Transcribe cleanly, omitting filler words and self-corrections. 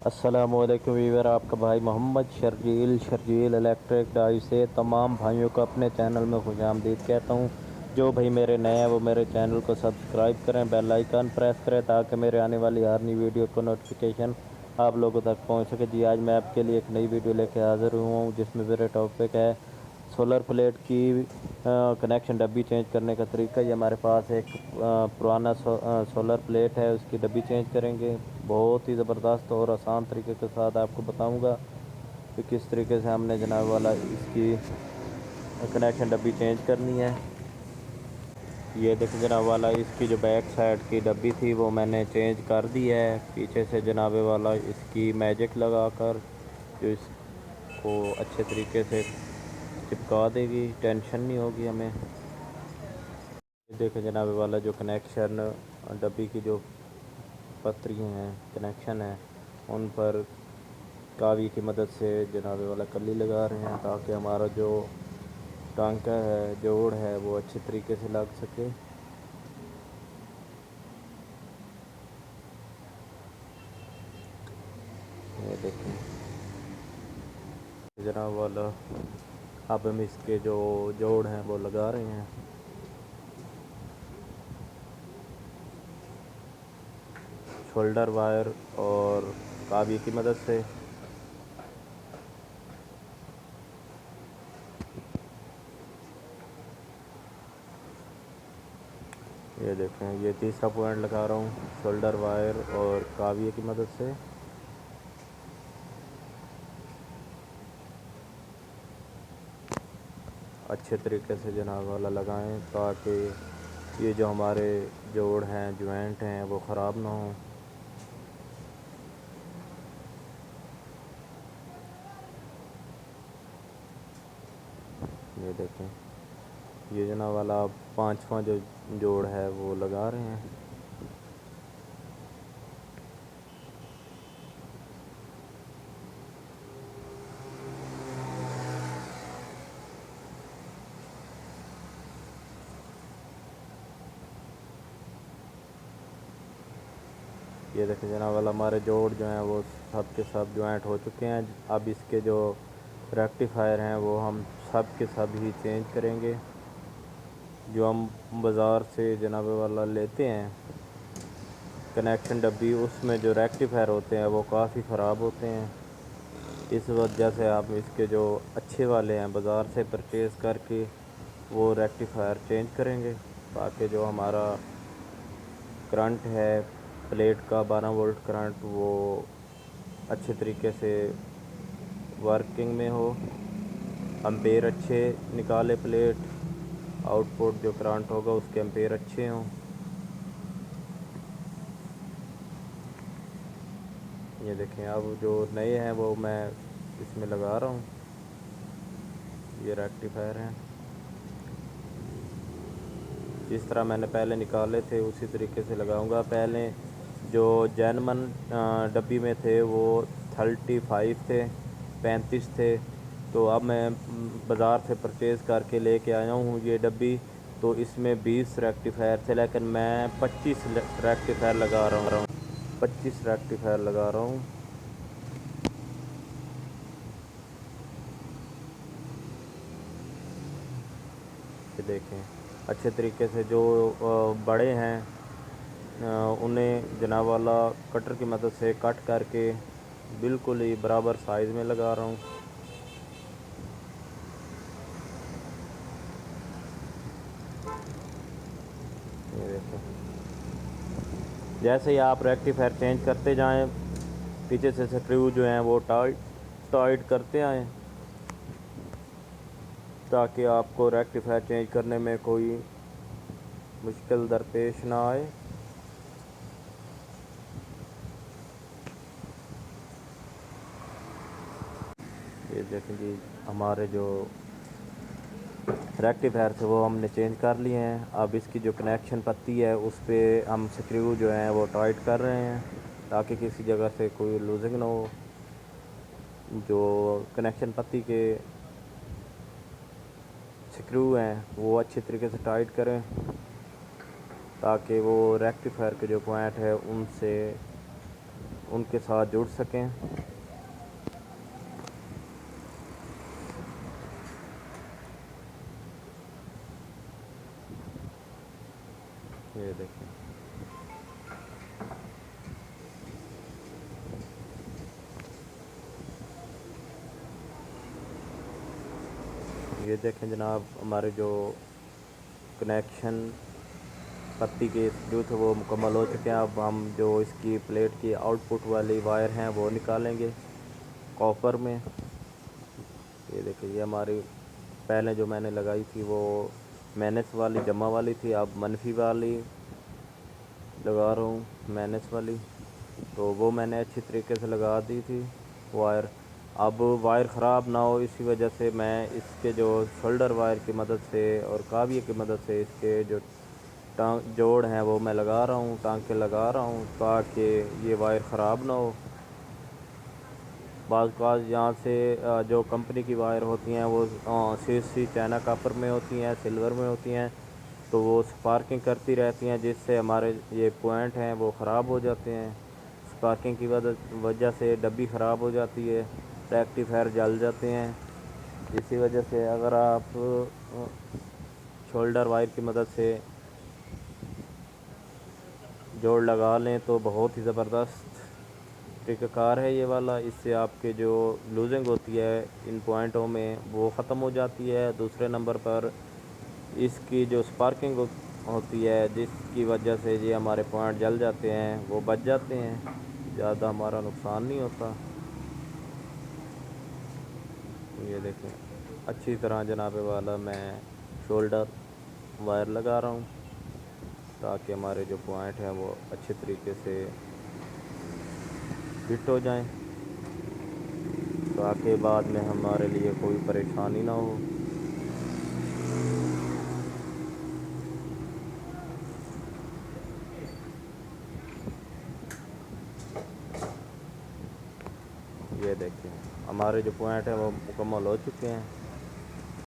अस्सलामु अलैकुम वीवर, आपका भाई मोहम्मद शर्जील इलेक्ट्रिक ड्राइव से तमाम भाइयों को अपने चैनल में खुशामदीद कहता हूँ। जो भाई मेरे नए हैं वो मेरे चैनल को सब्सक्राइब करें, बेल आइकन प्रेस करें ताकि मेरे आने वाली हर नई वीडियो को नोटिफिकेशन आप लोगों तक पहुँच सके। जी आज मैं आपके लिए एक नई वीडियो लेकर हाज़िर हुआ हूँ जिसमें मेरे टॉपिक है सोलर प्लेट की कनेक्शन डब्बी चेंज करने का तरीका। ये हमारे पास एक पुराना सोलर प्लेट है, उसकी डब्बी चेंज करेंगे। बहुत ही ज़बरदस्त और आसान तरीके के साथ आपको बताऊंगा कि किस तरीके से हमने जनाब वाला इसकी कनेक्शन डब्बी चेंज करनी है। ये देखिए जनाब वाला, इसकी जो बैक साइड की डब्बी थी वो मैंने चेंज कर दी है। पीछे से जनाब वाला इसकी मैजिक लगाकर जो इसको अच्छे तरीके से चिपका देगी, टेंशन नहीं होगी हमें। देखिए जनाब वाला, जो कनेक्शन डब्बी की जो पत्रियाँ हैं, कनेक्शन है, उन पर कावी की मदद से जनाब वाला कली लगा रहे हैं ताकि हमारा जो टांका है, जोड़ है, वो अच्छे तरीके से लग सके। ये देखें जनाब वाला, अब हम इसके जो जोड़ हैं वो लगा रहे हैं। शोल्डर वायर और कावी की मदद से। ये देखें, ये तीसरा पॉइंट लगा रहा हूँ शोल्डर वायर और काविये की मदद से। अच्छे तरीके से जनाब वाला लगाएं ताकि ये जो हमारे जोड़ हैं, जॉइंट हैं, वो ख़राब ना हो। ये देखें, ये जनाब वाला पांचवा जो जोड़ है वो लगा रहे हैं। ये देखें जनाब वाला, हमारे जोड़ जो हैं वो सब के सब जॉइंट हो चुके हैं। अब इसके जो रेक्टिफायर हैं वो हम सब के सब ही चेंज करेंगे। जो हम बाज़ार से जनाब वाला लेते हैं कनेक्शन डब्बी, उसमें जो रेक्टिफायर होते हैं वो काफ़ी ख़राब होते हैं। इस वजह से आप इसके जो अच्छे वाले हैं बाज़ार से परचेज़ करके वो रेक्टिफायर चेंज करेंगे ताकि जो हमारा करंट है प्लेट का 12 वोल्ट करंट वो अच्छे तरीके से वर्किंग में हो, एम्पेयर अच्छे निकाले प्लेट, आउटपुट जो करंट होगा उसके एम्पेयर अच्छे हों। ये देखें, अब जो नए हैं वो मैं इसमें लगा रहा हूँ। ये रेक्टिफायर हैं, जिस तरह मैंने पहले निकाले थे उसी तरीके से लगाऊंगा। पहले जो जैनमन डब्बी में थे वो 35 थे, 35 थे। तो अब मैं बाज़ार से परचेज़ करके लेके आया हूँ ये डब्बी। तो इसमें 20 रेक्टिफायर थे, लेकिन मैं 25 रेक्टिफायर लगा रहा हूँ। 25 रेक्टिफायर लगा रहा हूँ। ये देखें, अच्छे तरीके से जो बड़े हैं उन्हें जनाब वाला कटर की मदद से कट करके बिल्कुल ही बराबर साइज़ में लगा रहा हूँ। ये देखो, जैसे ही आप रेक्टिफायर चेंज करते जाएं, पीछे से स्क्रू जो हैं वो टाइट करते आएँ ताकि आपको रेक्टिफायर चेंज करने में कोई मुश्किल दरपेश ना आए। ये देखें जी, हमारे जो रेक्टिफायर थे वो हमने चेंज कर लिए हैं। अब इसकी जो कनेक्शन पत्ती है उस पर हम स्क्रू जो हैं वो टाइट कर रहे हैं ताकि किसी जगह से कोई लूजिंग ना हो। जो कनेक्शन पत्ती के स्क्रू हैं वो अच्छे तरीके से टाइट करें ताकि वो रेक्टिफायर के जो पॉइंट है उनसे ان کے ساتھ جڑ سکیں۔ یہ دیکھیں، یہ دیکھیں جناب، ہمارے جو کنیکشن پتی کے جو تھے وہ مکمل ہو چکے ہیں۔ اب ہم جو اس کی پلیٹ کی آؤٹ پٹ والی وائر ہیں وہ نکالیں گے کاپر میں۔ یہ دیکھیں، یہ ہماری پہلے جو میں نے لگائی تھی وہ مائنس والی جمع والی تھی، اب منفی والی لگا رہا ہوں، مائنس والی۔ تو وہ میں نے اچھی طریقے سے لگا دی تھی وائر۔ اب وائر خراب نہ ہو اسی وجہ سے میں اس کے جو شولڈر وائر کی مدد سے اور کاویہ کی مدد سے اس کے جو جوڑ ہیں وہ میں لگا رہا ہوں، ٹانکے لگا رہا ہوں تاکہ یہ وائر خراب نہ ہو۔ بعض اوقات یہاں سے جو کمپنی کی وائر ہوتی ہیں وہ سی چائنا کاپر میں ہوتی ہیں، سلور میں ہوتی ہیں، تو وہ سپارکنگ کرتی رہتی ہیں جس سے ہمارے یہ پوائنٹ ہیں وہ خراب ہو جاتے ہیں۔ سپارکنگ کی وجہ سے ڈبی خراب ہو جاتی ہے، ریکٹیفائر جل جاتے ہیں۔ اسی وجہ سے اگر آپ شولڈر وائر کی مدد سے جوڑ لگا لیں تو بہت ہی زبردست طریقہ کار ہے یہ والا۔ اس سے آپ کے جو لوزنگ ہوتی ہے ان پوائنٹوں میں وہ ختم ہو جاتی ہے۔ دوسرے نمبر پر اس کی جو سپارکنگ ہوتی ہے جس کی وجہ سے یہ ہمارے پوائنٹ جل جاتے ہیں وہ بچ جاتے ہیں، زیادہ ہمارا نقصان نہیں ہوتا۔ یہ دیکھیں، اچھی طرح جناب والا میں شولڈر وائر لگا رہا ہوں تاکہ ہمارے جو پوائنٹ ہیں وہ اچھے طریقے سے فٹ ہو جائیں، تاکہ بعد میں ہمارے لیے کوئی پریشانی نہ ہو۔ یہ دیکھیں، ہمارے جو پوائنٹ ہیں وہ مکمل ہو چکے ہیں۔